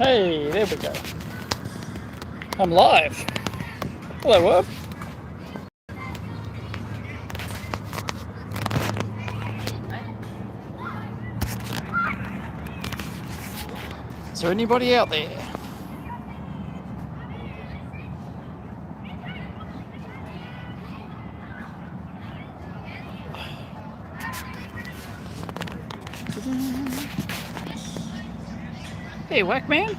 Hey, there we go. I'm live. Hello, Herb. Is there anybody out there? Hey, Whackman.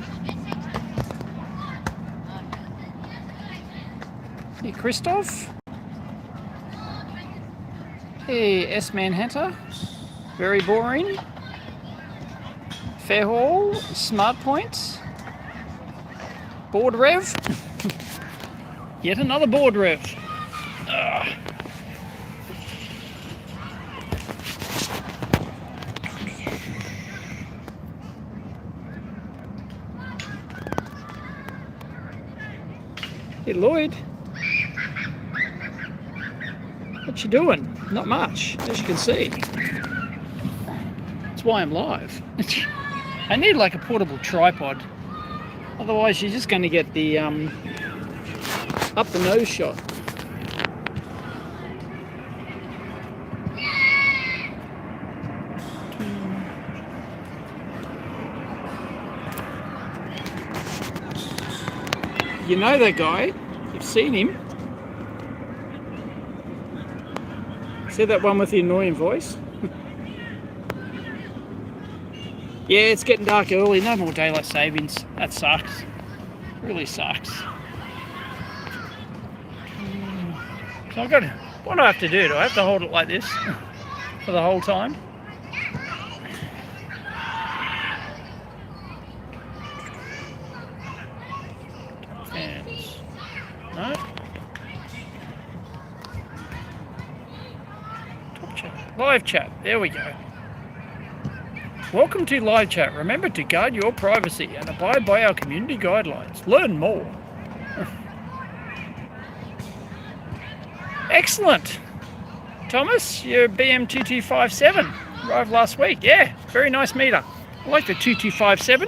Hey, Christoph. Hey, S-Man Hunter. Very boring. Fairhall. Smart Points. Board Rev. Yet another board rev. Ugh. Hey, Lloyd. What you doing? Not much, as you can see. That's why I'm live. I need like a portable tripod. Otherwise, you're just going to get the up the nose shot. You know that guy? You've seen him? See that one with the annoying voice? Yeah, it's getting dark early. No more daylight savings. That sucks. Really sucks. So I've got to, what do I have to do? Do I have to hold it like this for the whole time? No? Top chat. Live chat. There we go. Welcome to live chat. Remember to guard your privacy and abide by our community guidelines. Learn more. Excellent. Thomas, your BM2257 arrived last week. Yeah, very nice meter. I like the 2257.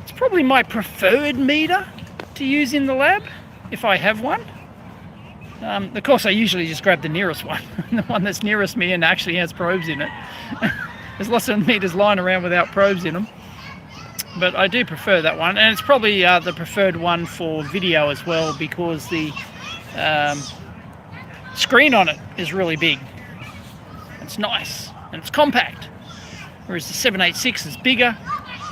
It's probably my preferred meter to use in the lab, if I have one. Of course, I usually just grab the nearest one, the one that's nearest me and actually has probes in it. There's lots of meters lying around without probes in them, but I do prefer that one, and it's probably the preferred one for video as well, because the screen on it is really big. It's nice and it's compact, whereas the 786 is bigger.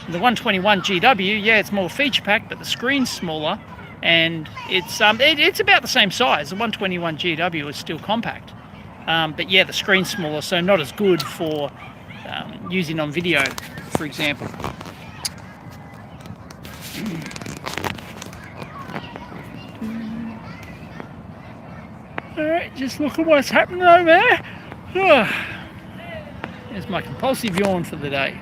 The 121 GW, yeah, it's more feature packed, but the screen's smaller, and it's about the same size. The 121 GW is still compact, but yeah, the screen's smaller, so not as good for using on video, for example. All right, just look at what's happening over there. There's my compulsive yawn for the day.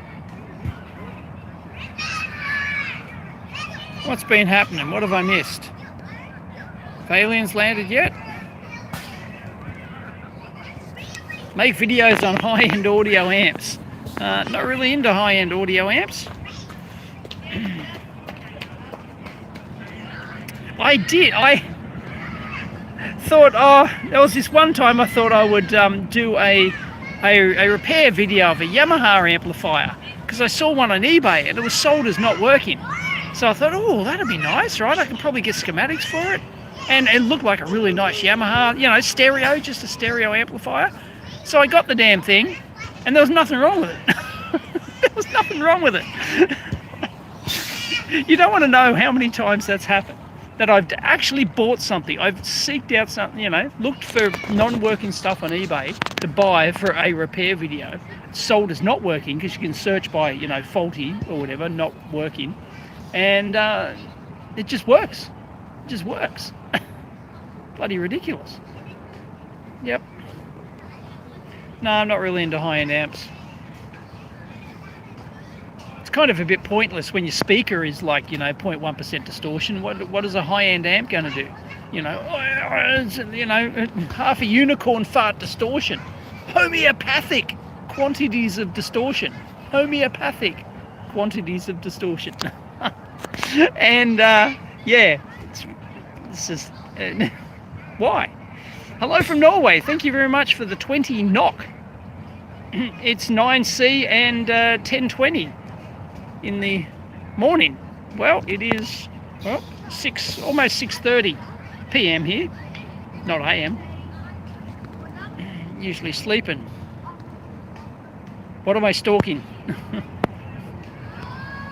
What's been happening? What have I missed? Have aliens landed yet? Make videos on high-end audio amps. Not really into high-end audio amps. I thought, there was this one time I thought I would do a repair video of a Yamaha amplifier, because I saw one on eBay and it was sold as not working. So I thought, oh, that'd be nice, right? I can probably get schematics for it. And it looked like a really nice Yamaha, you know, stereo, just a stereo amplifier. So I got the damn thing, and there was nothing wrong with it. There was nothing wrong with it. You don't want to know how many times that's happened, that I've actually bought something. I've seeked out something, you know, looked for non-working stuff on eBay to buy for a repair video. It's sold as not working, because you can search by, you know, faulty or whatever, not working. And it just works. It just works. Bloody ridiculous. Yep. No, I'm not really into high-end amps. It's kind of a bit pointless when your speaker is like, you know, 0.1% distortion. What is a high-end amp going to do? You know, half a unicorn fart distortion. Homeopathic quantities of distortion. Homeopathic quantities of distortion. And yeah, it's just why? Hello from Norway. Thank you very much for the 20 knock. It's 9C and 10:20 in the morning. Well, it is almost 6:30 p.m. here, not a.m. Usually sleeping. What am I stalking?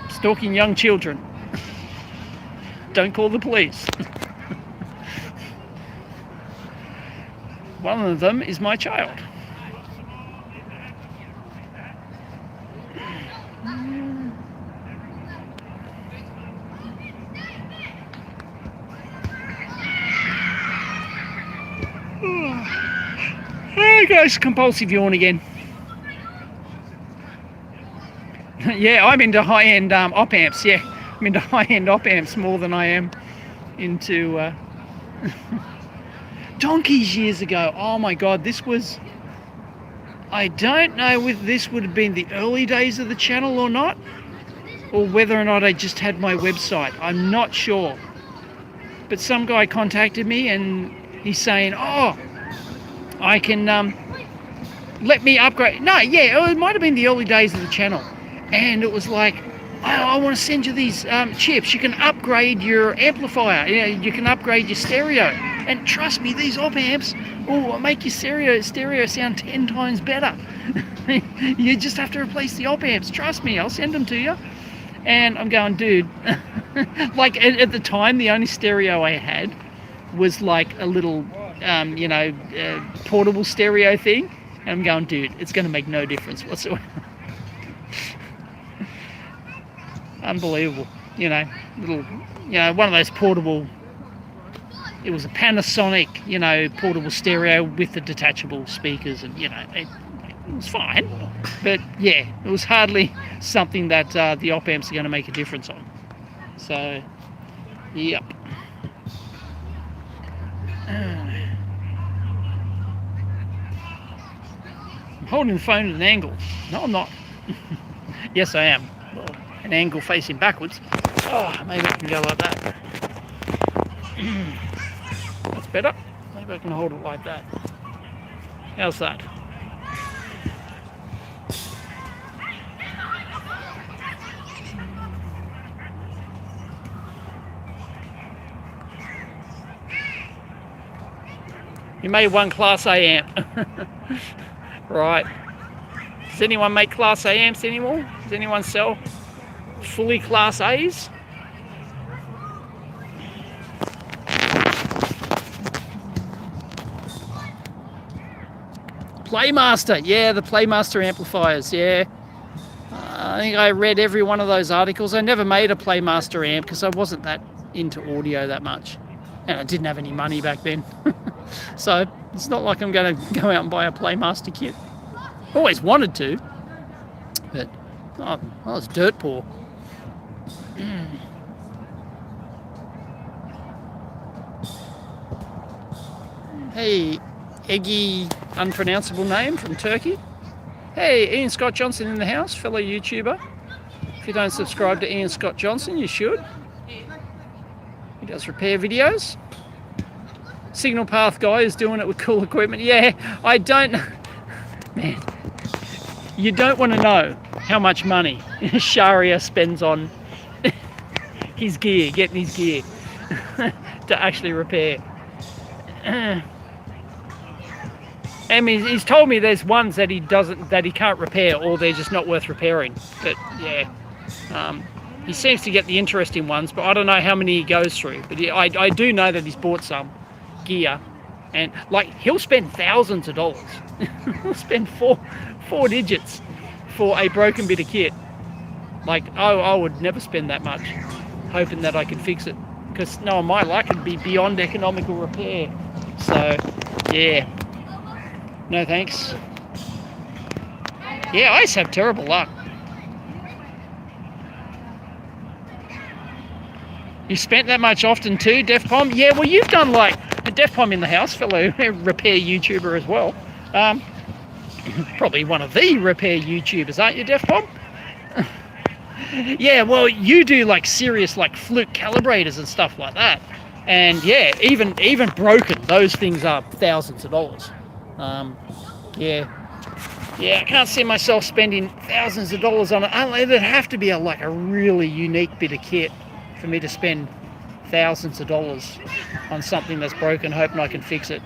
Stalking young children. Don't call the police. One of them is my child. There goes compulsive yawn again. Yeah, I'm into high-end op amps. Yeah, I'm into high-end op amps more than I am into donkeys years ago. Oh my God, this was... I don't know whether this would have been the early days of the channel or not, or whether or not I just had my website. I'm not sure. But some guy contacted me and he's saying, oh, I can let me upgrade. No, yeah, it might have been the early days of the channel. And it was like, oh, I want to send you these chips. You can upgrade your amplifier. You can upgrade your stereo. And trust me, these op amps will make your stereo sound 10 times better. You just have to replace the op amps. Trust me, I'll send them to you. And I'm going, dude, like at the time, the only stereo I had was like a little, portable stereo thing. And I'm going, dude, it's going to make no difference whatsoever. Unbelievable, little, one of those portable, it was a Panasonic, portable stereo with the detachable speakers, and, it was fine. But yeah, it was hardly something that the op amps are going to make a difference on. So, yep. I'm holding the phone at an angle. No, I'm not. Yes, I am. Well, an angle facing backwards. Oh, maybe I can go like that. That's better. Maybe I can hold it like that. How's that? You made one Class A amp. Right. Does anyone make Class A amps anymore? Does anyone sell fully Class A's? Playmaster, yeah, the Playmaster amplifiers, yeah. I think I read every one of those articles. I never made a Playmaster amp because I wasn't that into audio that much. And I didn't have any money back then. So it's not like I'm going to go out and buy a Playmaster kit. Always wanted to, but I was dirt poor. Hey, Eggy, unpronounceable name from Turkey. Hey, Ian Scott Johnson in the house, fellow YouTuber. If you don't subscribe to Ian Scott Johnson, you should. He does repair videos. Signal Path guy is doing it with cool equipment. Yeah, I don't... Man, you don't want to know how much money Sharia spends on his gear, getting his gear to actually repair. I mean, he's told me there's ones that he can't repair, or they're just not worth repairing. But yeah, he seems to get the interesting ones, but I don't know how many he goes through. But yeah, I do know that he's bought some gear, and like he'll spend thousands of dollars. He'll spend four digits for a broken bit of kit. Like I would never spend that much, hoping that I could fix it, because knowing my luck, it'd be beyond economical repair. So yeah. No thanks. Yeah, I just have terrible luck. You spent that much often too, Defpom? Yeah, well you've done like a Defpom in the house, fellow repair YouTuber as well. Probably one of the repair YouTubers, aren't you, Defpom? Yeah, well, you do like serious like fluke calibrators and stuff like that. And yeah, even broken, those things are thousands of dollars. Yeah. Yeah, I can't see myself spending thousands of dollars on it. It'd have to be like a really unique bit of kit for me to spend thousands of dollars on something that's broken, hoping I can fix it.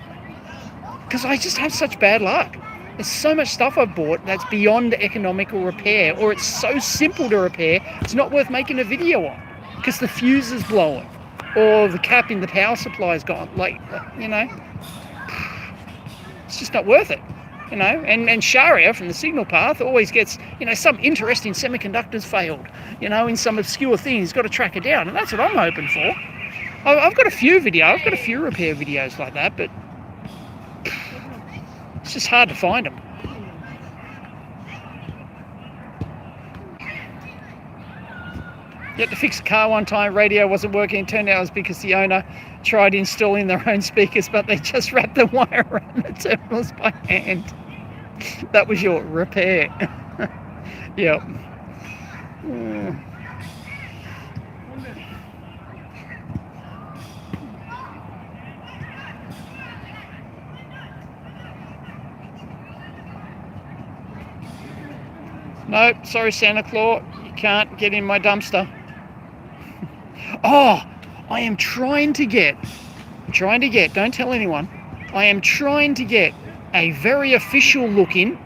Because I just have such bad luck. There's so much stuff I've bought that's beyond economical repair, or it's so simple to repair, it's not worth making a video on because the fuse is blowing or the cap in the power supply is gone. Like, you know, it's just not worth it. You know, and Sharia from the signal path always gets, you know, some interesting semiconductors failed, you know, in some obscure thing. He's got to track it down, and that's what I'm hoping for. I've got a few repair videos like that, but it's just hard to find them. You had to fix a car one time, radio wasn't working, it turned out it was because the owner tried installing their own speakers, but they just wrapped the wire around the terminals by hand. That was your repair. Yep. Nope, sorry Santa Claus, you can't get in my dumpster. Oh, I am trying to get, don't tell anyone, I am trying to get a very official looking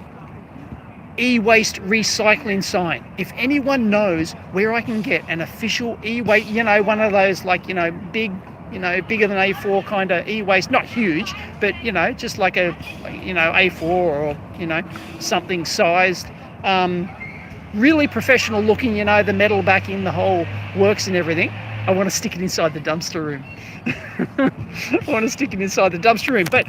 e-waste recycling sign. If anyone knows where I can get an official e-waste, you know, one of those like, you know, big, you know, bigger than A4 kind of e-waste, not huge, but, you know, just like a, you know, A4 or, you know, something sized, really professional looking, you know, the metal backing, the whole works and everything. I want to stick it inside the dumpster room. But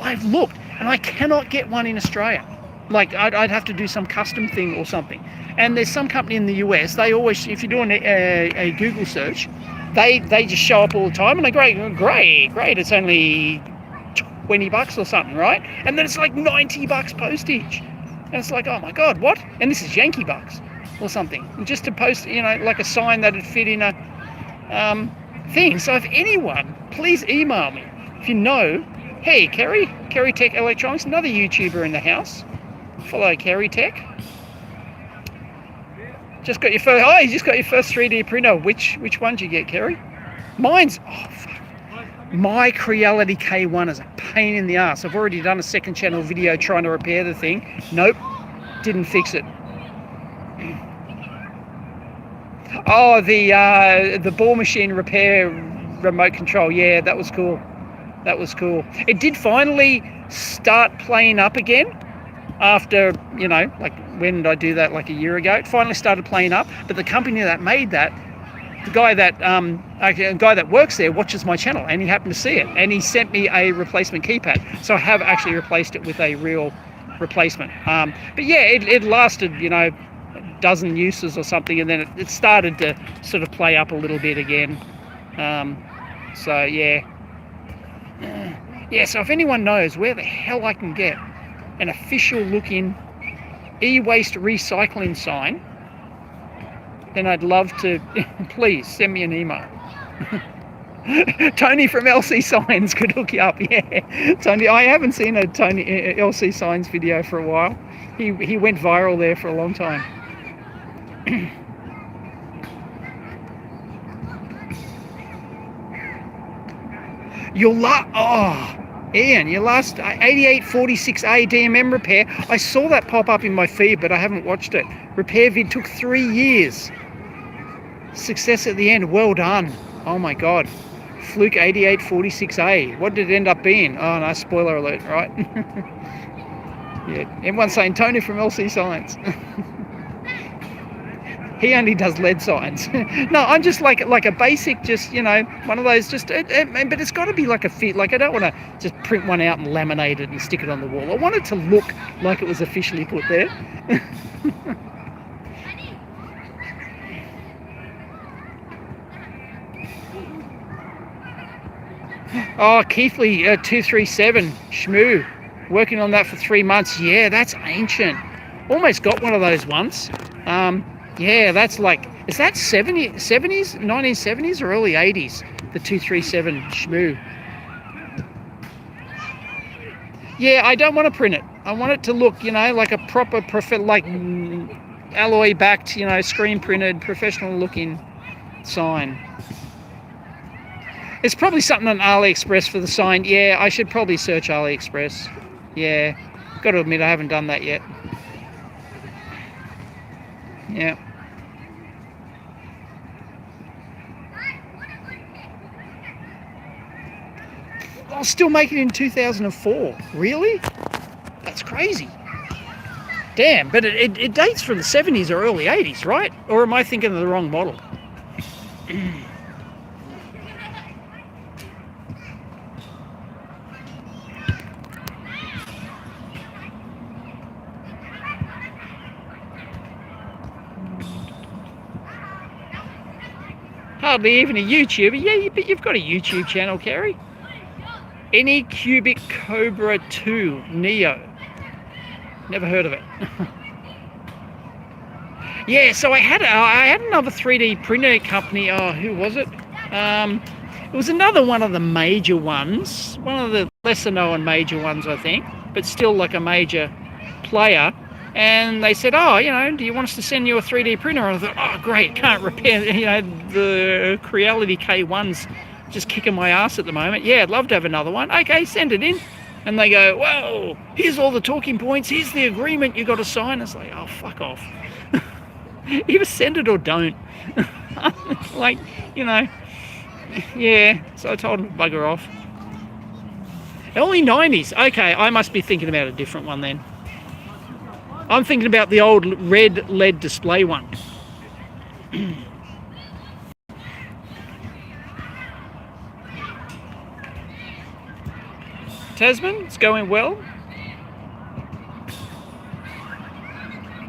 I've looked and I cannot get one in Australia. Like I'd have to do some custom thing or something. And there's some company in the US, they always, if you're doing a Google search, they just show up all the time and they go, great, it's only $20 or something, right? And then it's like $90 postage. And it's like, oh my God, what? And this is Yankee bucks or something. And just to post, you know, like a sign that'd fit in a thing. So if anyone, please email me. If you know, hey, Kerry Tech Electronics, another YouTuber in the house. Follow Kerry Tech. Just got your first, you just got your first 3D printer. Which one did you get, Kerry? Mine's, oh fuck. My Creality K1 is a pain in the ass. I've already done a second channel video trying to repair the thing. Nope, didn't fix it. Oh, the ball machine repair remote control. Yeah, that was cool. It did finally start playing up again after, you know, like when did I do that? Like a year ago. It finally started playing up, but the company that made that, the guy that works there watches my channel and he happened to see it and he sent me a replacement keypad. So I have actually replaced it with a real replacement. But yeah, it lasted, you know, a dozen uses or something, and then it started to sort of play up a little bit again. So yeah. So if anyone knows where the hell I can get an official looking e-waste recycling sign, then I'd love to, please send me an email. Tony from LC Signs could hook you up. Yeah, Tony, I haven't seen a Tony LC Signs video for a while. He went viral there for a long time. Ian, your last 8846A DMM repair, I saw that pop up in my feed, but I haven't watched it. Repair vid took 3 years. Success at the end, well done. Oh my God. Fluke 8846A. What did it end up being? Oh no, spoiler alert, right? Yeah, everyone's saying Tony from LC Science. He only does lead signs. No, I'm just like a basic, just, you know, one of those, just, but it's got to be like a fit. Like I don't want to just print one out and laminate it and stick it on the wall. I want it to look like it was officially put there. Oh, Keithley 237 Shmoo, working on that for 3 months. Yeah, that's ancient. Almost got one of those once. Yeah, that's like, is that 70s, 1970s or early 80s? The 237 Shmoo. Yeah, I don't want to print it. I want it to look, like a proper, like alloy backed, screen printed, professional looking sign. It's probably something on AliExpress for the sign. Yeah, I should probably search AliExpress. Yeah, got to admit I haven't done that yet. Yeah. I'll still make it in 2004. Really? That's crazy. Damn, but it dates from the 70s or early 80s, right? Or am I thinking of the wrong model? Hardly even a YouTuber. Yeah, but you've got a YouTube channel, Kerry. Any Cubic Cobra 2 Neo. Never heard of it. Yeah, so I had another 3D printer company. Oh, who was it? It was another one of the major ones, one of the lesser known major ones, I think, but still like a major player. And they said, oh, do you want us to send you a 3D printer? And I thought, oh, great, can't repair, the Creality K1's just kicking my ass at the moment. Yeah, I'd love to have another one. Okay, send it in. And they go, whoa, here's all the talking points. Here's the agreement you got to sign. It's like, oh, fuck off. Either send it or don't. Like, yeah. So I told him to bugger off. Only 90s. Okay, I must be thinking about a different one then. I'm thinking about the old red LED display one. Tasman, it's going well.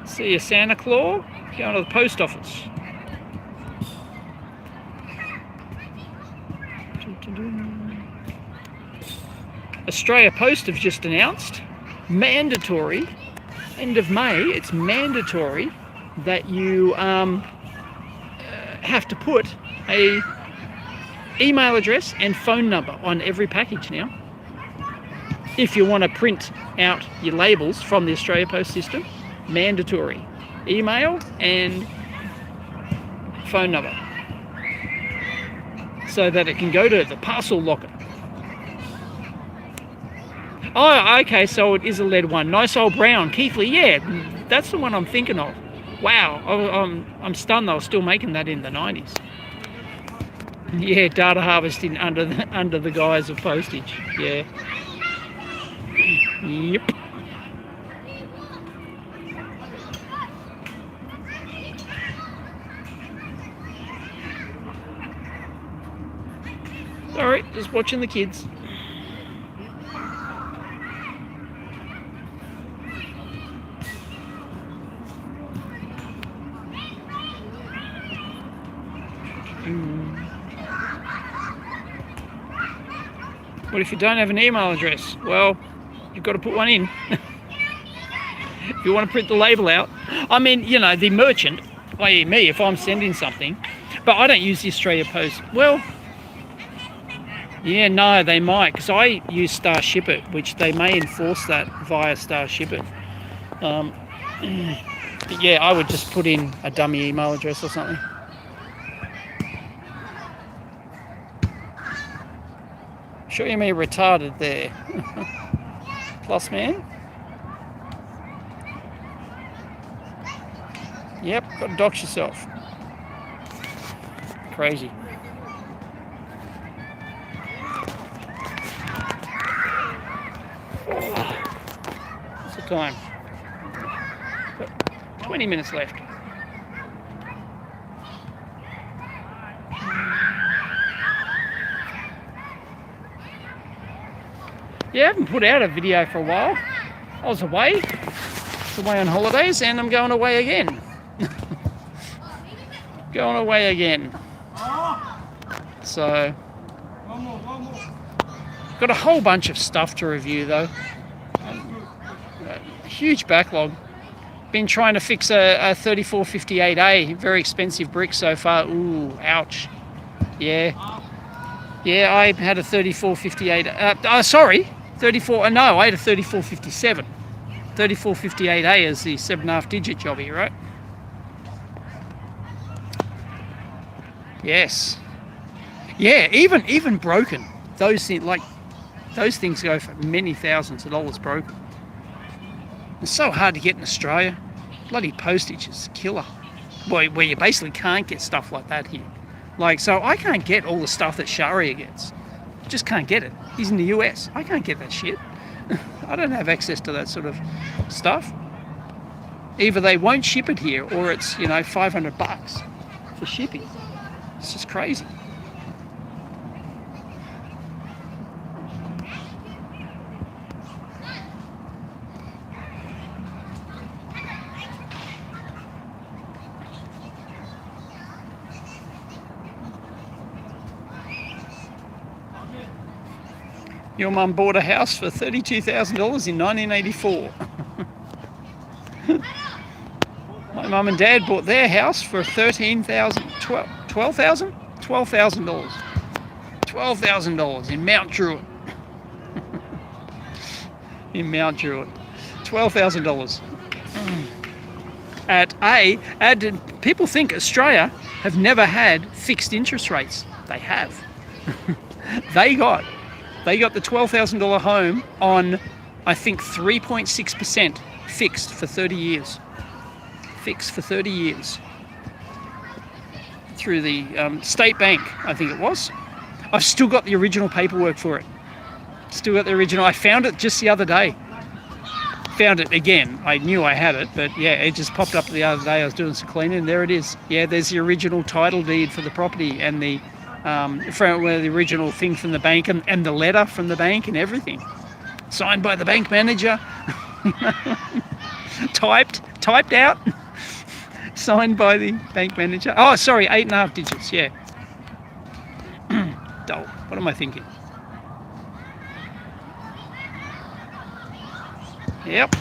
See you, Santa Claus. Going to the post office. Australia Post have just announced mandatory, end of May, it's mandatory that you have to put a email address and phone number on every package now. If you want to print out your labels from the Australia Post system, mandatory email and phone number so that it can go to the parcel locker. Oh, okay, so it is a lead one. Nice old brown. Keithley, yeah, that's the one I'm thinking of. Wow, I'm stunned they were still making that in the 90s. Yeah, data harvesting under the guise of postage. Yeah. Yep. Sorry, just watching the kids. What if you don't have an email address? Well, you've got to put one in. If you want to print the label out. I mean, the merchant, i.e. me, if I'm sending something, but I don't use the Australia Post. Well, yeah, no, they might, because I use Starship It, which they may enforce that via Starship It. But yeah, I would just put in a dummy email address or something. Sure you mean retarded there. Plus man. Yep, got to dox yourself. Crazy. What's the time? Got 20 minutes left. Yeah, I haven't put out a video for a while. I was away. On holidays, and I'm going away again. Going away again. So, got a whole bunch of stuff to review though. A huge backlog. Been trying to fix a 3458A, very expensive brick so far. Ooh, ouch. Yeah. Yeah, I had a 3458. Sorry, 34. No, I had a 3457. 3458A is the 7.5 digit jobby, right? Yes. Yeah, even broken. Those things go for many thousands of dollars broken. It's so hard to get in Australia. Bloody postage is a killer. Where you basically can't get stuff like that here. So I can't get all the stuff that Sharia gets. Just can't get it. He's in the US. I can't get that shit. I don't have access to that sort of stuff. Either they won't ship it here, or it's, $500 for shipping. It's just crazy. Your mum bought a house for $32,000 in 1984. My mum and dad bought their house for $12,000 in Mount Druitt. In Mount Druitt. $12,000. People think Australia have never had fixed interest rates. They have. They got the $12,000 home on, I think, 3.6% fixed for 30 years. Fixed for 30 years. Through the State Bank, I think it was. I've still got the original paperwork for it. Still got the original. I found it just the other day. Found it again. I knew I had it, but yeah, it just popped up the other day. I was doing some cleaning, and there it is. Yeah, there's the original title deed for the property, and the original thing from the bank, and the letter from the bank and everything. Signed by the bank manager. typed out. Signed by the bank manager. Oh, sorry, 8.5 digits, yeah. Dull. What am I thinking? Yep.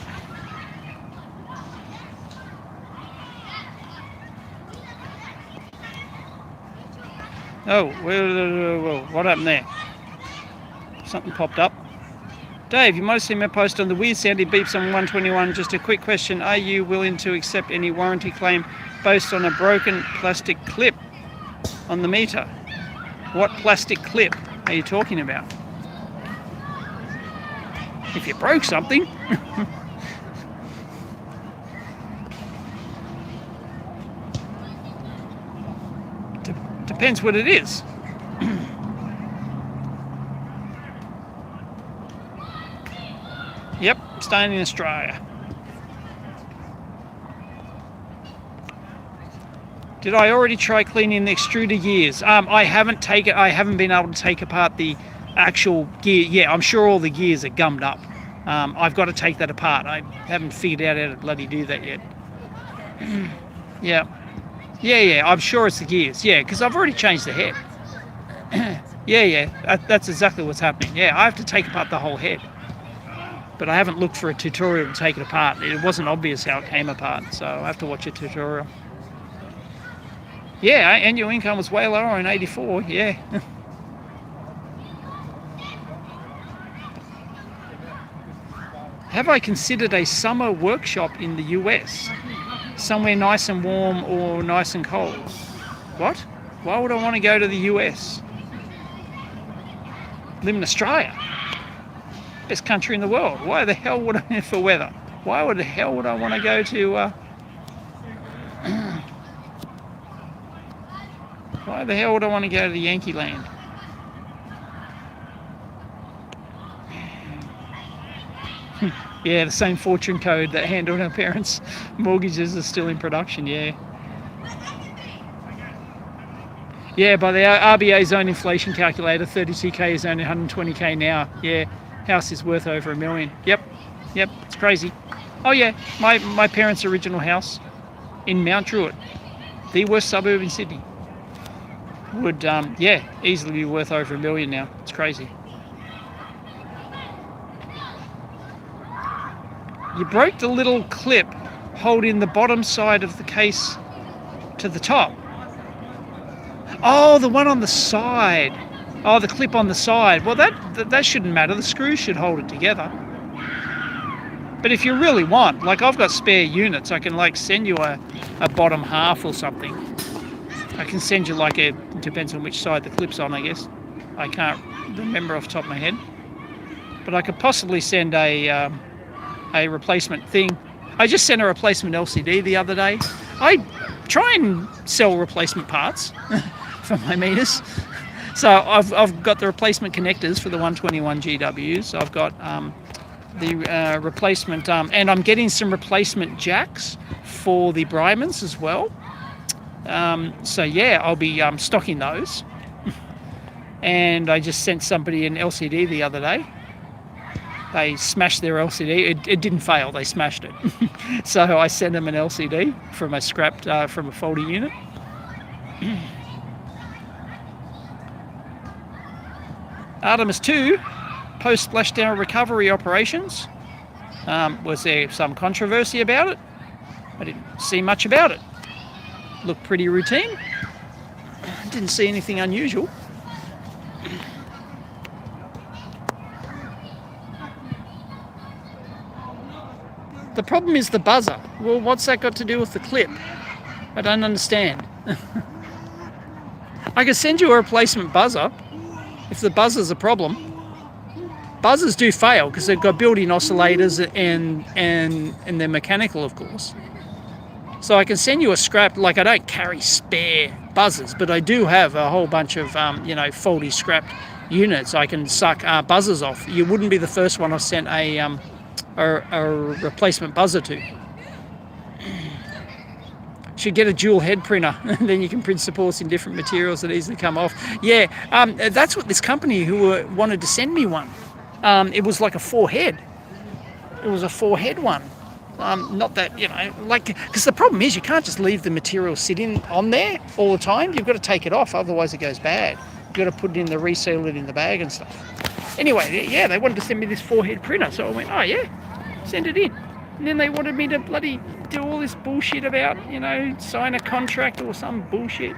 Oh, well, what happened there? Something popped up. Dave, you might have seen my post on the weird sounding beeps on 121. Just a quick question. Are you willing to accept any warranty claim based on a broken plastic clip on the meter? What plastic clip are you talking about? If you broke something. Depends what it is. Yep, staying in Australia. Did I already try cleaning the extruder gears? I haven't been able to take apart the actual gear. Yeah, I'm sure all the gears are gummed up. I've got to take that apart. I haven't figured out how to bloody do that yet. Yeah, I'm sure it's the gears. Yeah, because I've already changed the head. Yeah, that's exactly what's happening. Yeah, I have to take apart the whole head. But I haven't looked for a tutorial to take it apart. It wasn't obvious how it came apart, so I have to watch a tutorial. Yeah, annual income was way lower in 84, yeah. Have I considered a summer workshop in the US? Somewhere nice and warm or nice and cold? What? Why would I want to go to the US? Live in Australia. Best country in the world. Why the hell would I, for weather? Why the hell would I want to go to, why the hell would I want to go to the Yankee land? Yeah, the same fortune code that handled our parents' mortgages is still in production, yeah. Yeah, by the RBA's own inflation calculator, 32k is only 120k now. Yeah, house is worth over $1 million. Yep, it's crazy. Oh yeah, my parents' original house in Mount Druitt, the worst suburb in Sydney, would, easily be worth over $1 million now. It's crazy. You broke the little clip holding the bottom side of the case to the top. Oh, the one on the side. Oh, the clip on the side. Well, that shouldn't matter. The screws should hold it together. But if you really want, like I've got spare units, I can like send you a bottom half or something. I can send you like it depends on which side the clip's on, I guess. I can't remember off the top of my head. But I could possibly send a replacement thing. I just sent a replacement LCD the other day. I try and sell replacement parts for my meters. So I've got the replacement connectors for the 121 GWs. I've got the replacement, and I'm getting some replacement jacks for the Brymans as well. So yeah, I'll be stocking those. And I just sent somebody an LCD the other day. They smashed their LCD. It didn't fail. They smashed it. So I sent them an LCD from a scrapped, from a faulty unit. Artemis 2, post-splashdown recovery operations. Was there some controversy about it? I didn't see much about it. Looked pretty routine. Didn't see anything unusual. The problem is the buzzer. Well, what's that got to do with the clip? I don't understand. I can send you a replacement buzzer if the buzzer's a problem. Buzzers do fail because they've got built-in oscillators and they're mechanical, of course. So I can send you a scrap. Like, I don't carry spare buzzers, but I do have a whole bunch of faulty scrapped units I can suck buzzers off. You wouldn't be the first one I've sent a replacement buzzer to. Should get a dual head printer, and then you can print supports in different materials that easily come off. Yeah, that's what this company who wanted to send me one. It was like a 4-head. It was a 4-head one. Not that, because the problem is you can't just leave the material sitting on there all the time. You've got to take it off, otherwise it goes bad. You've got to put it in reseal it in the bag and stuff. Anyway, yeah, they wanted to send me this 4-head printer, so I went, oh yeah, send it in. And then they wanted me to bloody do all this bullshit about, sign a contract or some bullshit.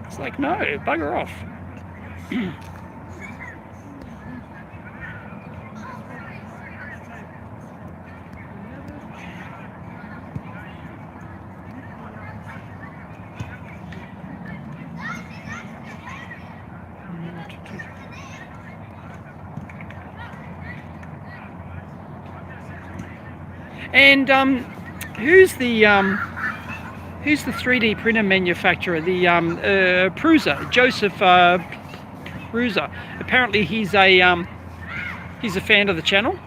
It's like, no, bugger off. And who's the 3D printer manufacturer? The Prusa, Joseph Prusa. Apparently he's a fan of the channel,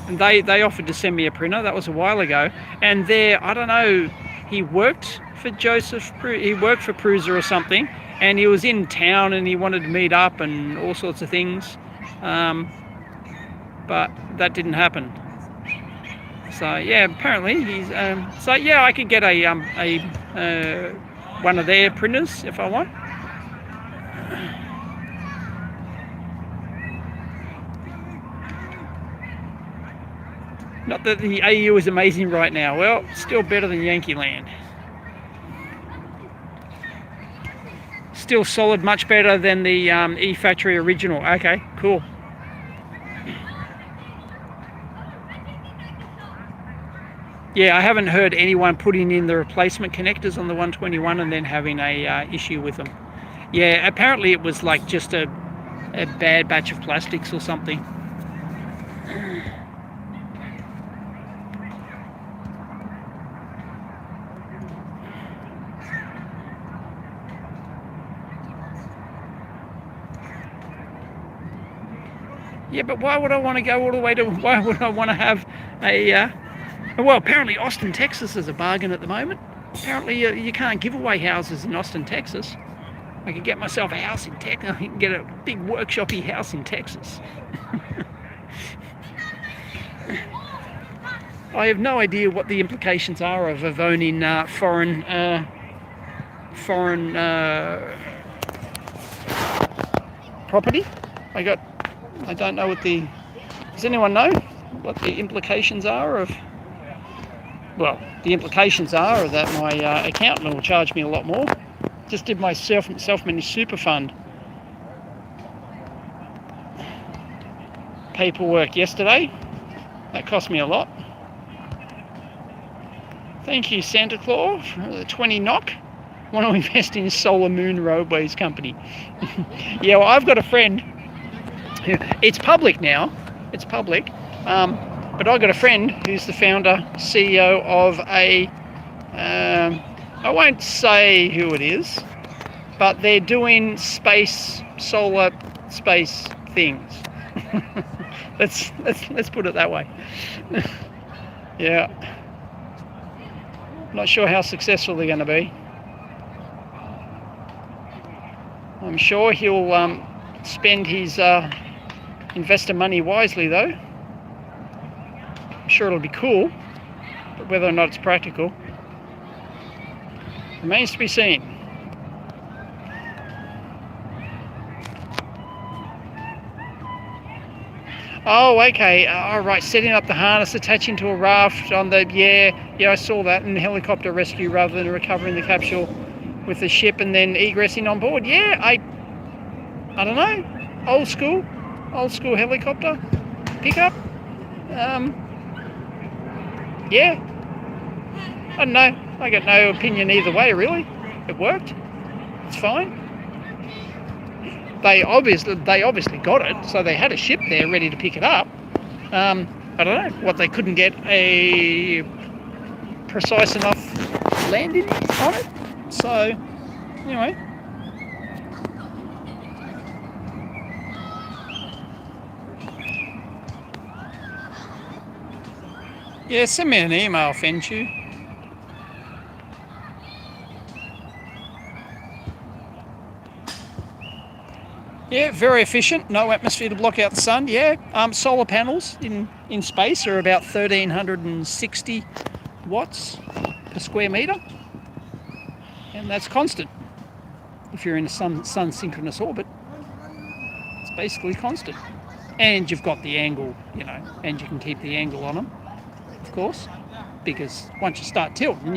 and they offered to send me a printer. That was a while ago. And I don't know, he worked for he worked for Prusa or something, and he was in town and he wanted to meet up and all sorts of things, but that didn't happen. So yeah, apparently he's. So yeah, I could get a one of their printers if I want. Not that the AU is amazing right now. Well, still better than Yankee Land. Still solid, much better than the E-Factory original. Okay, cool. Yeah, I haven't heard anyone putting in the replacement connectors on the 121 and then having a issue with them. Yeah, apparently it was like just a bad batch of plastics or something. Yeah, but why would I want to go all the way to... Why would I want to have a... Well, apparently Austin, Texas is a bargain at the moment. Apparently you can't give away houses in Austin, Texas. I could get myself a house in Texas. I can get a big workshop-y house in Texas. I have no idea what the implications are of owning foreign property. I don't know what the... Does anyone know what the implications are of Well, the implications are that my accountant will charge me a lot more. Just did my self-managed super fund paperwork yesterday. That cost me a lot. Thank you, Santa Claus, for the 20 knock. Want to invest in Solar Moon Roadways Company. Yeah, well, I've got a friend. It's public now. It's public. But I've got a friend who's the founder, CEO of a... I won't say who it is, but they're doing solar space things. Let's put it that way. Yeah. Not sure how successful they're going to be. I'm sure he'll spend his investor money wisely, though. I'm sure it'll be cool, but whether or not it's practical remains to be seen. Oh, okay. All right. Setting up the harness, attaching to a raft on the... Yeah, I saw that. And helicopter rescue rather than recovering the capsule with the ship and then egressing on board. Yeah, I don't know. Old school helicopter pickup. Yeah. I don't know. I got no opinion either way, really. It worked. It's fine. They obviously got it, so they had a ship there ready to pick it up. I don't know what they couldn't get a precise enough landing on it. So anyway, yeah, send me an email, Fenchu. Yeah, very efficient. No atmosphere to block out the sun. Yeah, solar panels in space are about 1,360 watts per square metre, and that's constant. If you're in a sun synchronous orbit, it's basically constant. And you've got the angle, and you can keep the angle on them, of course, because once you start tilting,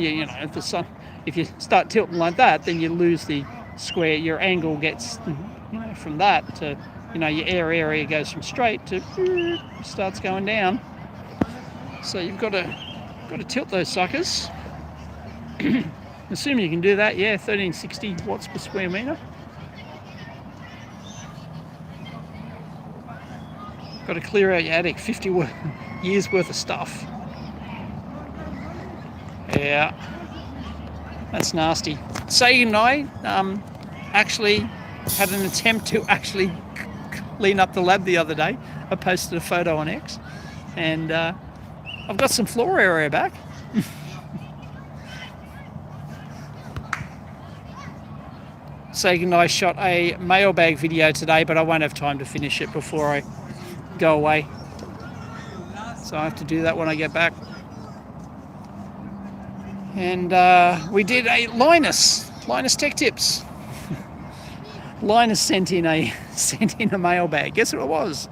if you start tilting like that, then you lose the square. Your angle gets, from that to, your air area goes from straight to starts going down. So you've got to tilt those suckers. Assuming you can do that, yeah, 1,360 watts per square metre. Got to clear out your attic, 50 years worth of stuff. Yeah, that's nasty. Sagan and I actually had an attempt to actually clean up the lab the other day. I posted a photo on X, and I've got some floor area back. Sagan and I shot a mailbag video today, but I won't have time to finish it before I go away. So I have to do that when I get back. And we did a Linus Tech Tips. Linus sent in a mailbag. Guess what it was?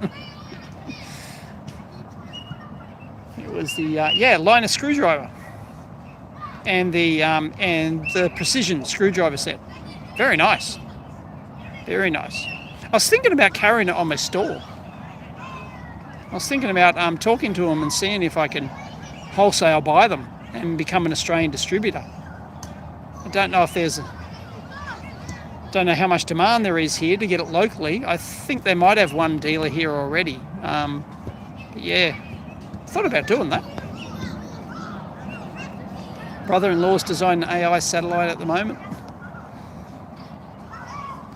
It was the Linus screwdriver and the precision screwdriver set. Very nice. Very nice. I was thinking about carrying it on my store. I was thinking about talking to them and seeing if I can wholesale buy them and become an Australian distributor. I don't know if don't know how much demand there is here to get it locally. I think they might have one dealer here already. But yeah, thought about doing that. Brother-in-law's designing an AI satellite at the moment.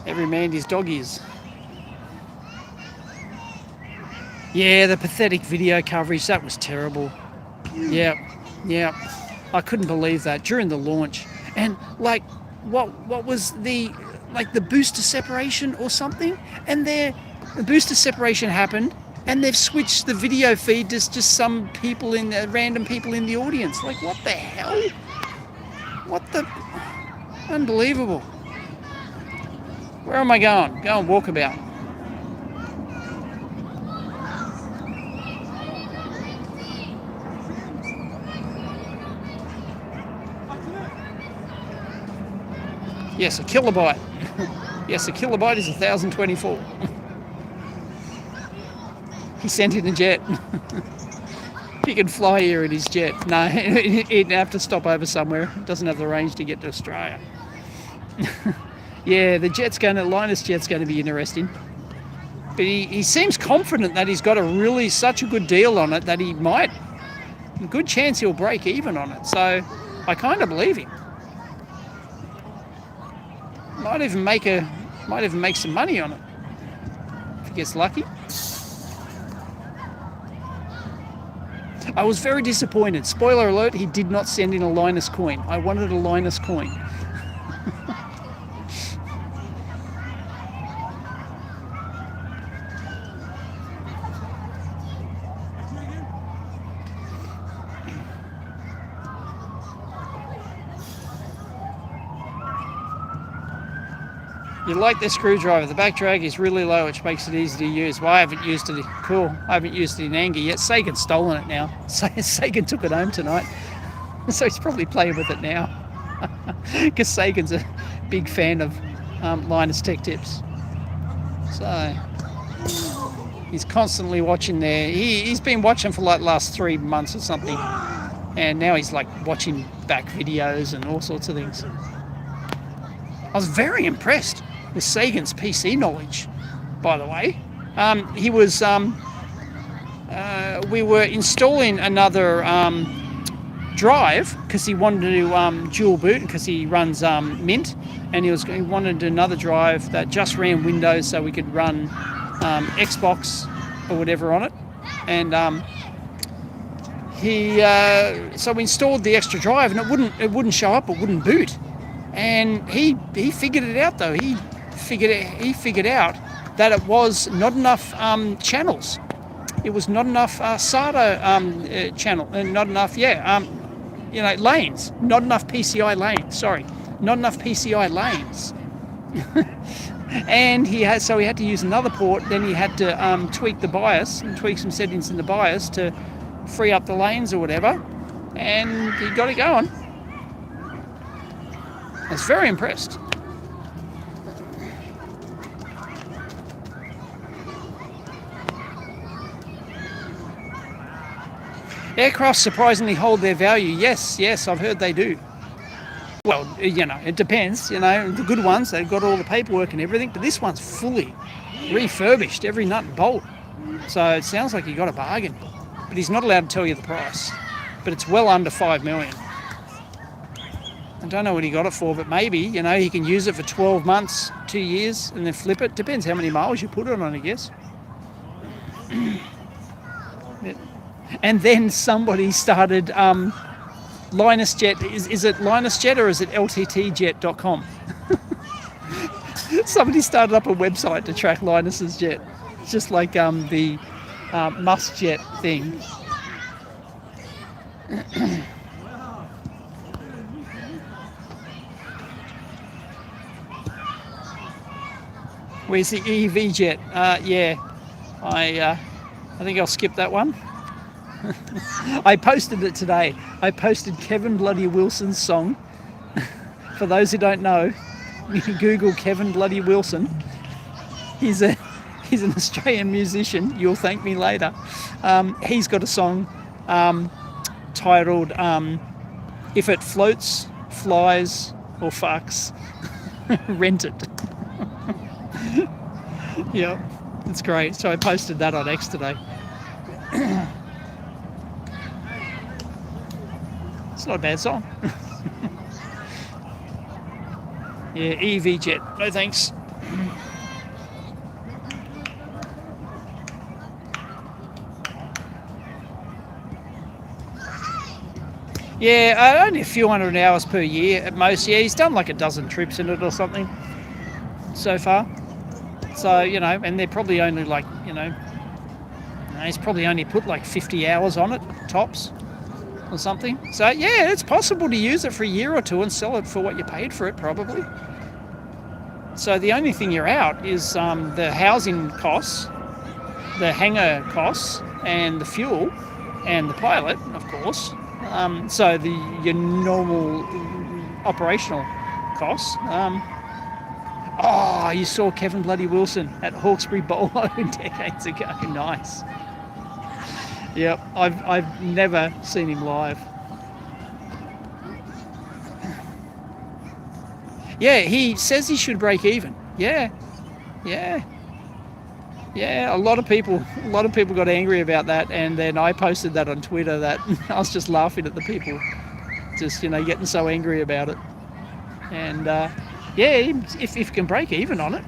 Every man his dog is. Yeah, the pathetic video coverage, that was terrible. Yeah. I couldn't believe that during the launch. And what was the booster separation or something? And the booster separation happened, and they've switched the video feed to just some people random people in the audience. Like, what the hell? Unbelievable. Where am I going? Go and walkabout. Yes, a kilobyte. Yes, a kilobyte is 1,024. He sent in a jet. He can fly here in his jet. No, he'd have to stop over somewhere. It doesn't have the range to get to Australia. Yeah, the Linus jet's going to be interesting. But he seems confident that he's got such a good deal on it that he might, a good chance he'll break even on it. So I kind of believe him. Might even make some money on it if he gets lucky. I was very disappointed. Spoiler alert, he did not send in a Linus coin. I wanted a Linus coin. You like the screwdriver. The back drag is really low, which makes it easy to use. Well, I haven't used it. Cool. I haven't used it in anger yet. Sagan's stolen it now. Sagan took it home tonight. So he's probably playing with it now. Because Sagan's a big fan of Linus Tech Tips. So he's constantly watching there. He's been watching for like the last 3 months or something. And now he's like watching back videos and all sorts of things. I was very impressed with Sagan's PC knowledge, by the way. We were installing another drive because he wanted to dual boot because he runs Mint, and he wanted another drive that just ran Windows so we could run Xbox or whatever on it. And so we installed the extra drive, and it wouldn't show up, it wouldn't boot. And he figured it out though. He figured out that it was not enough channels. It was not enough SATA channel, not enough lanes. Not enough PCI lanes. Sorry, not enough PCI lanes. And he had to use another port. Then he had to tweak the BIOS and tweak some settings in the BIOS to free up the lanes or whatever. And he got it going. I was very impressed. Aircraft surprisingly hold their value. Yes, I've heard they do. Well, it depends. The good ones, they've got all the paperwork and everything, but this one's fully refurbished, every nut and bolt. So it sounds like he got a bargain. But he's not allowed to tell you the price. But it's well under 5 million. I don't know what he got it for, but maybe, he can use it for 12 months, 2 years, and then flip it. Depends how many miles you put it on, I guess. And then somebody started Linus Jet. Is it Linus Jet or is it LTTjet.com? Somebody started up a website to track Linus's jet. It's just like the Musk Jet thing. Where's the EV jet? Yeah, I think I'll skip that one. I posted it today. I posted Kevin Bloody Wilson's song. For those who don't know, you can Google Kevin Bloody Wilson. He's an Australian musician. You'll thank me later. He's got a song titled "If It Floats, Flies, or Fucks, Rent It." Yeah, it's great. So I posted that on X today. It's not a bad song. Yeah, EV jet. No thanks. Yeah, only a few hundred hours per year at most. Yeah, he's done like a dozen trips in it or something so far. So, and they're probably only like, he's probably only put like 50 hours on it, tops, or something. So, yeah, it's possible to use it for a year or two and sell it for what you paid for it, probably. So the only thing you're out is the housing costs, the hangar costs, and the fuel, and the pilot, of course. So your normal operational costs. Oh, you saw Kevin Bloody Wilson at Hawkesbury Bolo decades ago. Nice. Yep, I've never seen him live. Yeah, he says he should break even. Yeah. A lot of people got angry about that, and then I posted that on Twitter. That I was just laughing at the people, just getting so angry about it. And if you can break even on it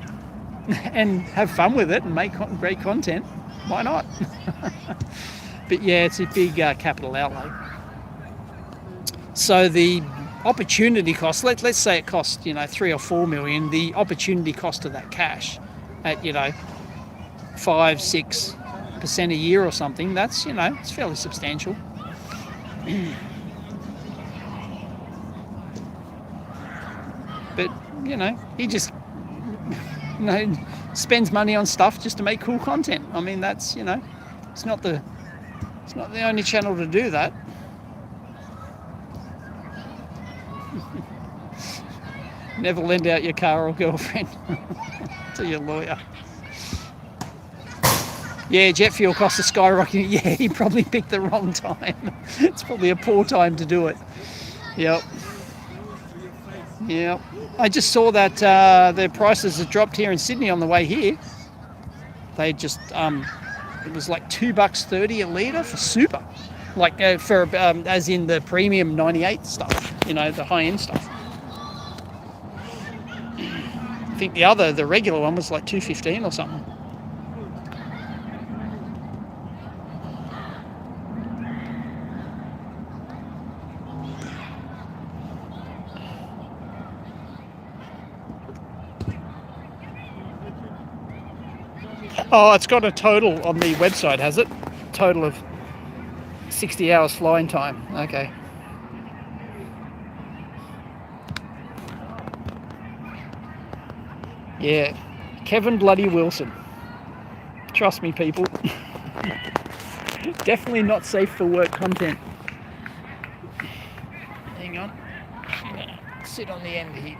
and have fun with it and make great content, why not? But yeah, it's a big capital outlay. So the opportunity cost, let's say it costs 3 or 4 million. The opportunity cost of that cash at 5-6% a year or something, that's it's fairly substantial. But he just spends money on stuff just to make cool content. I mean, that's it's not the only channel to do that. Never lend out your car or girlfriend to your lawyer. Yeah, jet fuel costs are skyrocketing. Yeah, he probably picked the wrong time. It's probably a poor time to do it. Yep. I just saw that the prices have dropped here in Sydney on the way here. They just it was like $2.30 a litre for super, like for as in the premium 98 stuff, the high end stuff. I think the regular one was like $2.15 or something. Oh, it's got a total on the website, has it? Total of 60 hours flying time. Okay. Yeah, Kevin Bloody Wilson. Trust me, people. Definitely not safe for work content. Hang on. I'm gonna sit on the end here.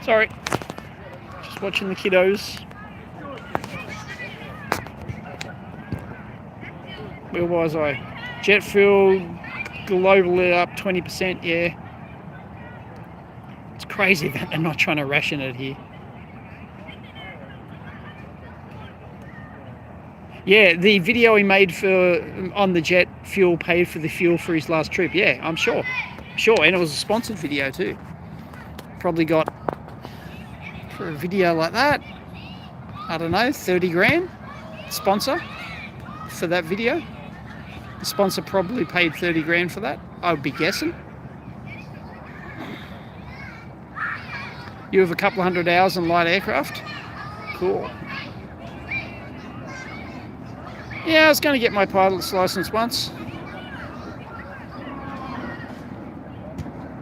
Sorry, just watching the kiddos. Where was I? Jet fuel globally up 20%, yeah. It's crazy that they're not trying to ration it here. Yeah, the video he made on the jet fuel paid for the fuel for his last trip. Yeah, I'm sure. And it was a sponsored video too. Probably got, for a video like that, I don't know, 30 grand sponsor for that video. The sponsor probably paid 30 grand for that, I would be guessing. You have a couple of 100 hours on light aircraft? Cool. Yeah, I was going to get my pilot's license once.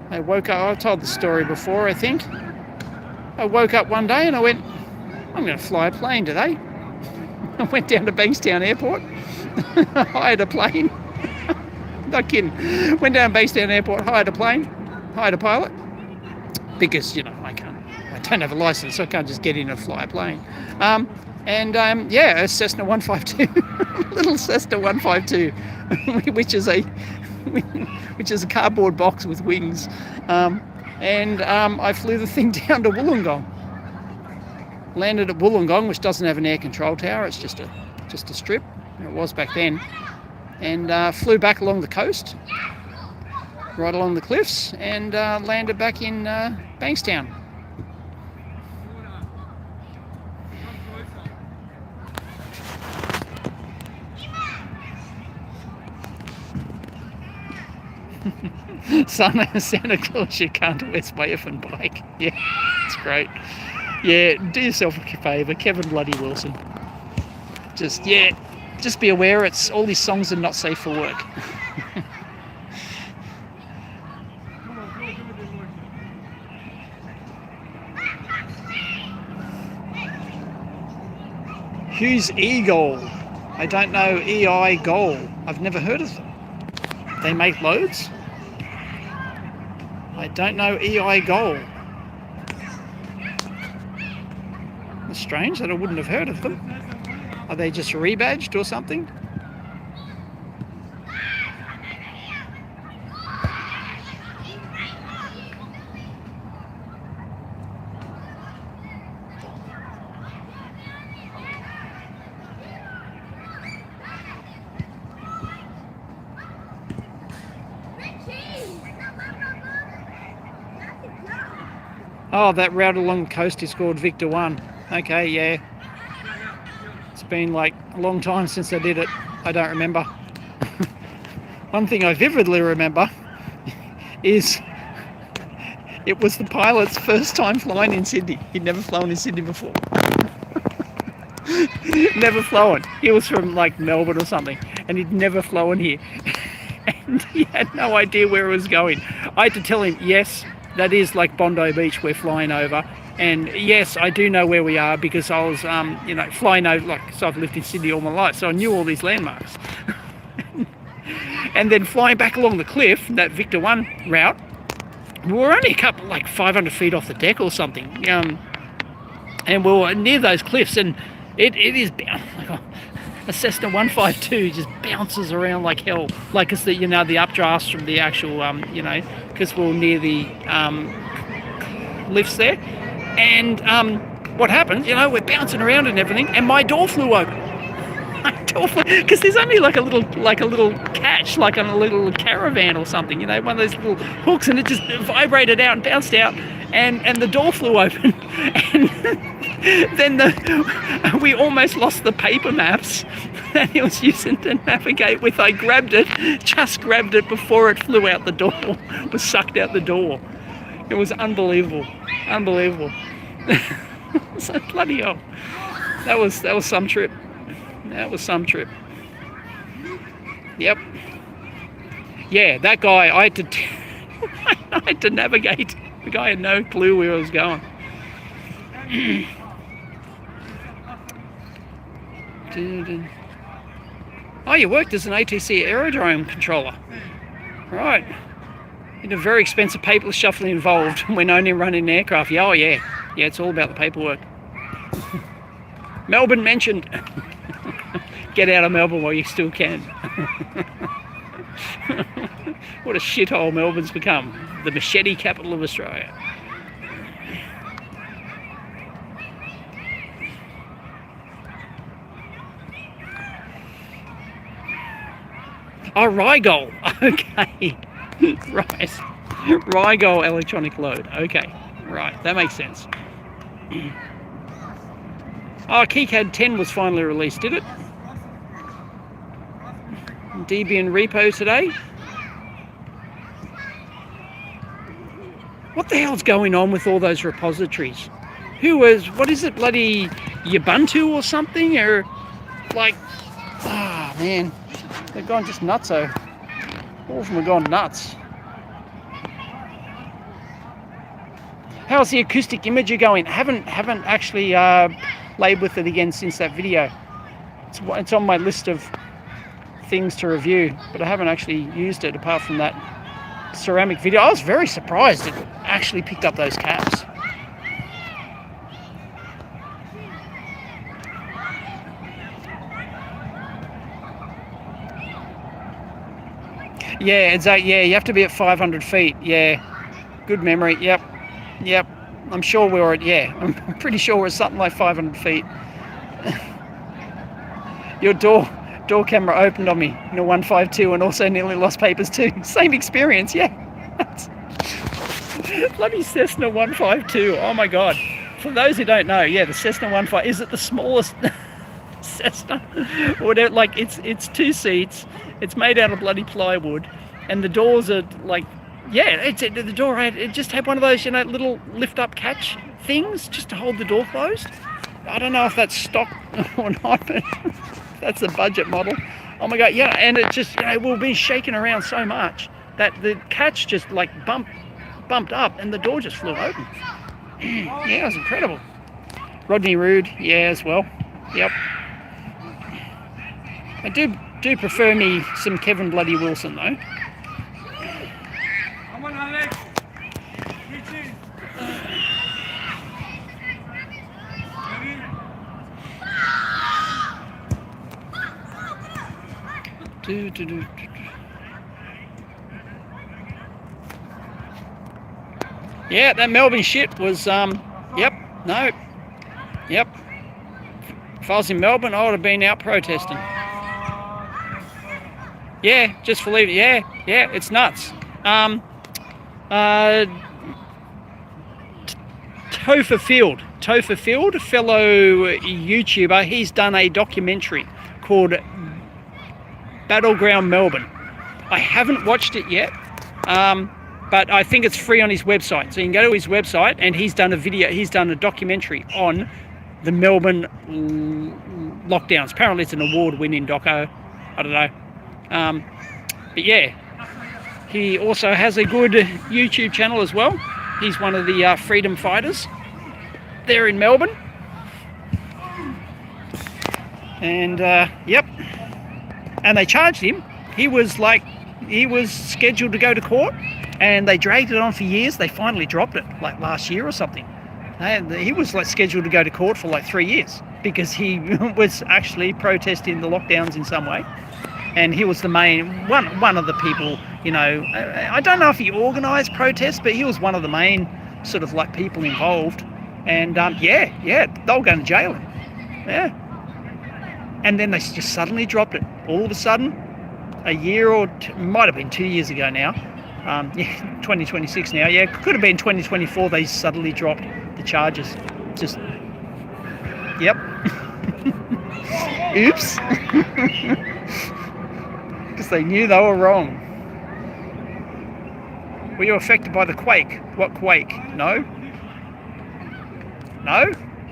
I woke up, I've told the story before, I think. I woke up one day and I went, I'm going to fly a plane today. I went down to Bankstown Airport, hired a plane. Not kidding. Went down to Bankstown Airport, hired a plane, hired a pilot. Because, I don't have a license, so I can't just get in and fly a plane. A Cessna 152, little Cessna 152, which is a cardboard box with wings. I flew the thing down to Wollongong. Landed at Wollongong, which doesn't have an air control tower. It's just a strip. It was back then. And flew back along the coast, right along the cliffs, and landed back in Bankstown. Santa Claus, you can't West my effing bike. Yeah, it's great. Yeah, do yourself a favour, Kevin Bloody Wilson. Just, just be aware, it's all these songs are not safe for work. Who's E-Goal? I don't know EEVblog2. I've never heard of them. They make loads? I don't know EEVblog2. It's strange that I wouldn't have heard of them. Are they just rebadged or something? Oh, that route along the coast is called Victor 1. Okay, yeah. It's been like a long time since I did it. I don't remember. One thing I vividly remember is it was the pilot's first time flying in Sydney. He'd never flown in Sydney before. Never flown. He was from like Melbourne or something, and he'd never flown here. And he had no idea where he was going. I had to tell him, yes, that is like Bondi Beach we're flying over. And yes, I do know where we are because I was, flying over, like, so I've lived in Sydney all my life, so I knew all these landmarks. And then flying back along the cliff, that Victor 1 route, we were only a couple, like 500 feet off the deck or something. And we were near those cliffs, and it is, a Cessna 152 just bounces around like hell. Like it's the, the updrafts from the actual, because we're near the lifts there. And what happened, we're bouncing around and everything, and my door flew open. Because there's only like a little catch, like on a little caravan or something, one of those little hooks, and it just vibrated out and bounced out, and the door flew open. And then we almost lost the paper maps that he was using to navigate with. I just grabbed it before it flew out the door, was sucked out the door. It was unbelievable. So bloody hell. That was some trip. That was some trip. Yep. Yeah, that guy, I had to navigate. The guy had no clue where I was going. Oh, you worked as an ATC aerodrome controller. Right. In a very expensive paperless shuffling involved when only running an aircraft. Yeah, oh yeah. Yeah, it's all about the paperwork. Melbourne mentioned. Get out of Melbourne while you still can. What a shithole Melbourne's become. The machete capital of Australia. Oh, Rigol. Okay. Right. Rigol electronic load. Okay. Right. That makes sense. Oh, KiCad 10 was finally released, did it? Debian repo today. What the hell's going on with all those repositories? What is it, bloody Ubuntu or something? Or like, ah, man, they've gone just nutso. All of them have gone nuts. How's the acoustic imager going? Haven't actually played with it again since that video. It's on my list of things to review, but I haven't actually used it apart from that ceramic video. I was very surprised it actually picked up those caps. Yeah, exactly. Yeah, you have to be at 500 feet. Yeah, good memory. Yep. I'm sure we were at, I'm pretty sure we're at something like 500 feet. Your door camera opened on me in a 152 and also nearly lost papers too. Same experience, yeah. Bloody Cessna 152. Oh my god. For those who don't know, yeah, the Cessna 152, is it the smallest Cessna? Whatever, like it's 2 seats, it's made out of bloody plywood, and the doors are like, yeah, the door it just had one of those, little lift up catch things just to hold the door closed. I don't know if that's stock or not, but That's the budget model. Oh my god, yeah, and it just, we've been shaking around so much that the catch just like bumped up and the door just flew open. Yeah, it was incredible. Rodney Rood, yeah, as well. Yep. I do prefer me some Kevin Bloody Wilson though. Come on, Alex. Yeah, that Melbourne shit was, yep, no, yep. If I was in Melbourne, I would have been out protesting. Yeah, just for leaving. Yeah, it's nuts. Topher Field, fellow YouTuber, he's done a documentary called Battleground Melbourne. I haven't watched it yet, but I think it's free on his website. So you can go to his website, and he's done a documentary on the Melbourne lockdowns. Apparently it's an award-winning doco. I don't know. But yeah, he also has a good YouTube channel as well. He's one of the freedom fighters there in Melbourne. And yep. And they charged him. He was scheduled to go to court, and they dragged it on for years. They finally dropped it like last year or something. And he was like scheduled to go to court for like 3 years because he was actually protesting the lockdowns in some way. And he was the main one of the people, you know. I don't know if he organised protests, but he was one of the main sort of like people involved. And yeah, they were going to jail him. Yeah. And then they just suddenly dropped it. All of a sudden, a year or might have been 2 years ago now. Yeah, 2026 now. Yeah, could have been 2024. They suddenly dropped the charges. Just, yep. Oops. Because they knew they were wrong. Were you affected by the quake? What quake? No? No?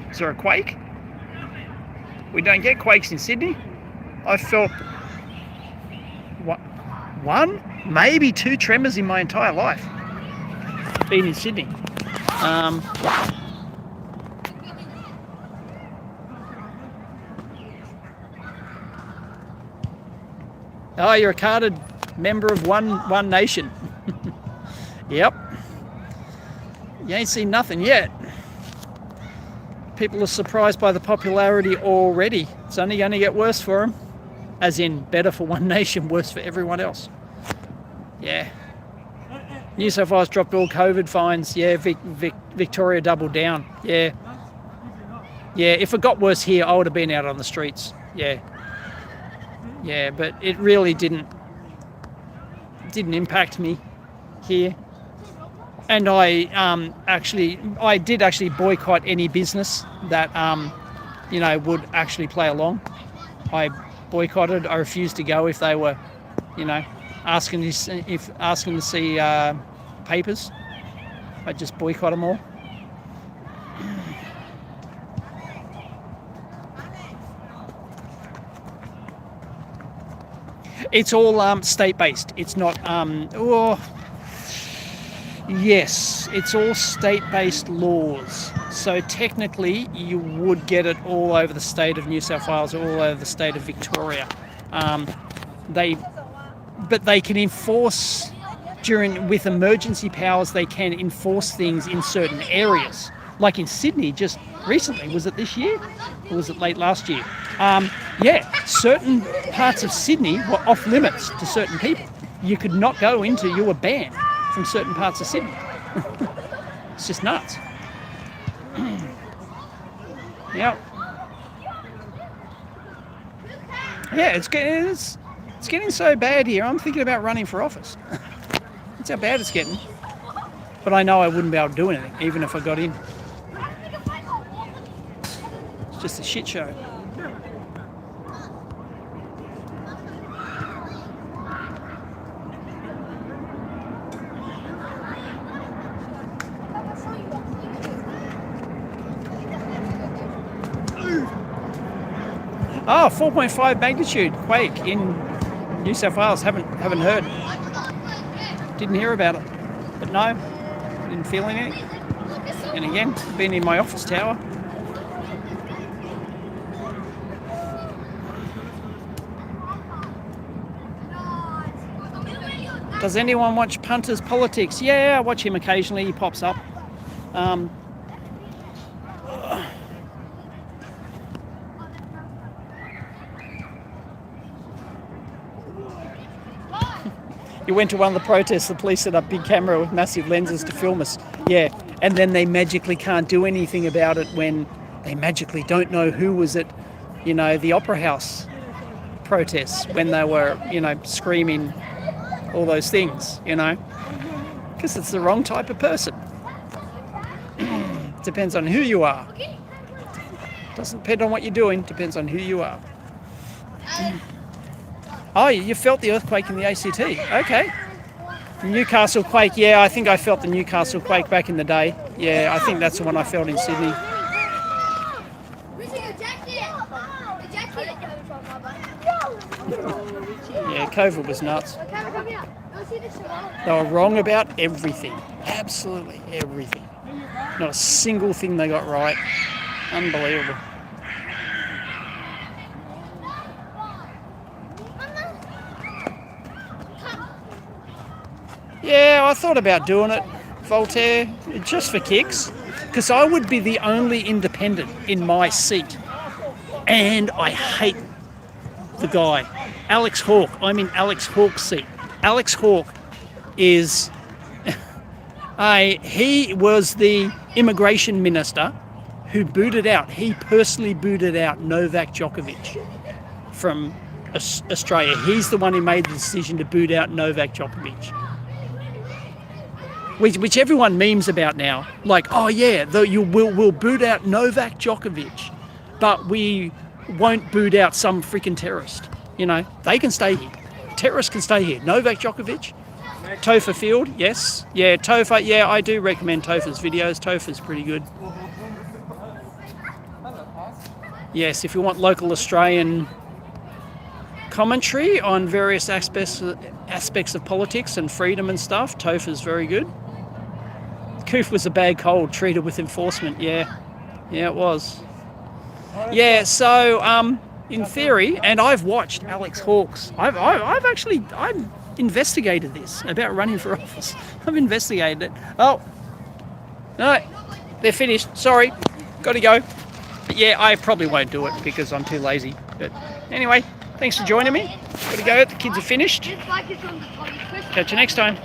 Is there a quake? We don't get quakes in Sydney. I felt one, maybe 2 tremors in my entire life being in Sydney. Oh, you're a carded member of One Nation. Yep. You ain't seen nothing yet. People are surprised by the popularity already. It's only going to get worse for them. As in, better for One Nation, worse for everyone else. Yeah. New South Wales dropped all COVID fines. Yeah, Victoria doubled down. Yeah. Yeah, if it got worse here, I would have been out on the streets. Yeah. Yeah, but it really didn't impact me here. And I did actually boycott any business that you know, would actually play along. I boycotted. I refused to go if they were, you know, asking to see papers. I just boycott them all. It's all state-based. It's not. Yes, it's all state-based laws. So technically, you would get it all over the state of New South Wales, all over the state of Victoria. But they can enforce with emergency powers. They can enforce things in certain areas. Like in Sydney, just recently, was it this year or was it late last year? Yeah, certain parts of Sydney were off limits to certain people. You could not go into. You were banned from certain parts of Sydney. It's just nuts. Yeah. Yeah, it's getting so bad here. I'm thinking about running for office. That's how bad it's getting. But I know I wouldn't be able to do anything, even if I got in. It's just a shit show. Oh, 4.5 magnitude quake in New South Wales. Haven't heard. Didn't hear about it. But no, didn't feel anything. And again, been in my office tower. Does anyone watch Punter's Politics? Yeah, I watch him occasionally. He pops up. You went to one of the protests, the police set up big camera with massive lenses to film us. Yeah, and then they magically can't do anything about it when they magically don't know who was at, the Opera House protests when they were, screaming all those things, because it's the wrong type of person. Depends on who you are. Doesn't depend on what you're doing, depends on who you are. Oh, you felt the earthquake in the ACT. Okay. Newcastle quake. Yeah, I think I felt the Newcastle quake back in the day. Yeah, I think that's the one I felt in Sydney. Yeah, COVID was nuts. They were wrong about everything. Absolutely everything. Not a single thing they got right. Unbelievable. Yeah, I thought about doing it, Voltaire, just for kicks, because I would be the only independent in my seat. And I hate the guy, Alex Hawke. I'm in Alex Hawke's seat. Alex Hawke is, he was the immigration minister who booted out, he personally booted out Novak Djokovic from Australia. He's the one who made the decision to boot out Novak Djokovic. Which everyone memes about now, like, oh yeah, we'll boot out Novak Djokovic, but we won't boot out some freaking terrorist. They can stay here. Terrorists can stay here. Novak Djokovic, Topher Field, yes, yeah, Topher, yeah, I do recommend Topher's videos. Topher's pretty good. Yes, if you want local Australian commentary on various aspects of politics and freedom and stuff, Topher's very good. Coof was a bad cold, treated with enforcement. Yeah, it was. Yeah, so in theory, and I've watched Alex Hawke's. I've investigated this about running for office. I've investigated it. Oh, no, they're finished. Sorry, got to go. But yeah, I probably won't do it because I'm too lazy. But anyway, thanks for joining me. Got to go. The kids are finished. Catch you next time.